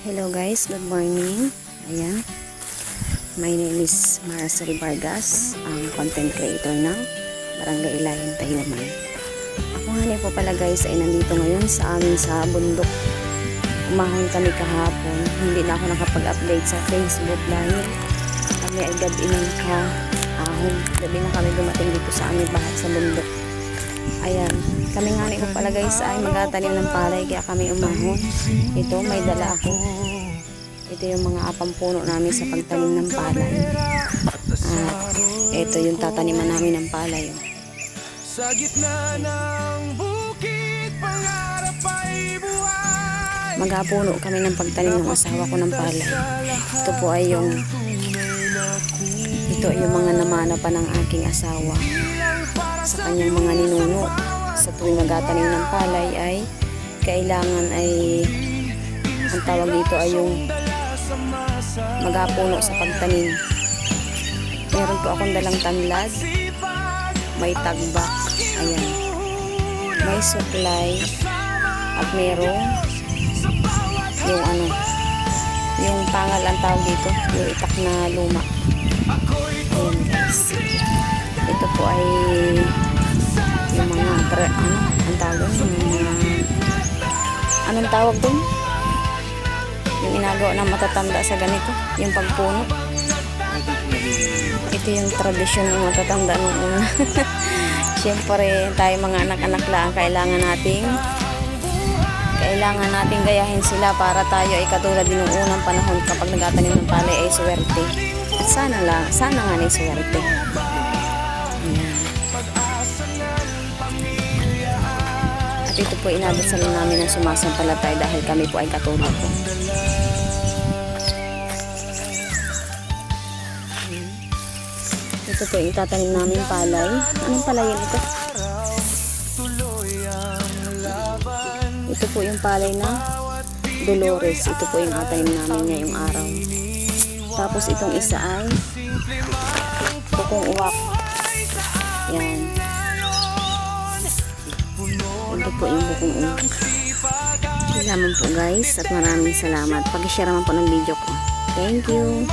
Hello guys, good morning. Ayan. My name is Maricel Vargas, ang content creator ng Barangay Ilayan, Tayuman. Ako nga po pala guys ay nandito ngayon sa amin sa bundok. Umahon kami kahapon. Hindi na ako nakapag-update sa Facebook dahil kami ay gabi na naka-ahon. Gabi na kami dumating dito sa aming bahay sa bundok. Ayan, kami nga po pala guys ay magtatanim ng palay kaya kami umahon. Ito, may dala ako. Ito yung mga apampuno namin sa pagtanim ng palay. Ito yung tataniman namin ng palay. Sa gitna ng bukid, pangarap ay buhay. Magapuno kami ng pagtanim ng asawa ko ng palay. Ito po ay yung mga namana pa ng aking asawa sa kanyang mga ninuno. Sa tuwing magtatanim ng palay ay kailangan ay ang tawag dito ay yung magapuno sa pagtanim. Meron po akong dalang tanlad, may tagbak, ayan, may supply, at merong yung pangal ang tawag dito, yung itak na luma. Ayan guys, ito po ay yung mga ang tawag anong tawag dun? Yung inagawa ng matatanda sa ganito, yung pagpuno. Ito yung tradisyon ng matatanda nung una. Siyempre tayo mga anak-anak lang kailangan nating gayahin sila para tayo ay katulad din ng unang panahon kapag nagtatanim ng palay ay swerte. At sana nga na swerte. At ito po inadasal namin ng sumasampalatay dahil kami po ay katulad po. Ito po yung itatanim namin palay. Anong palay yan ito? Ito po yung palay na Dolores. Ito po yung atanim namin ngayong araw. Tapos itong isa ay bukong uwak. Yan. Ito po yung bukong uwak. Salamat po guys at maraming salamat. Pag-share naman po ng video ko. Thank you.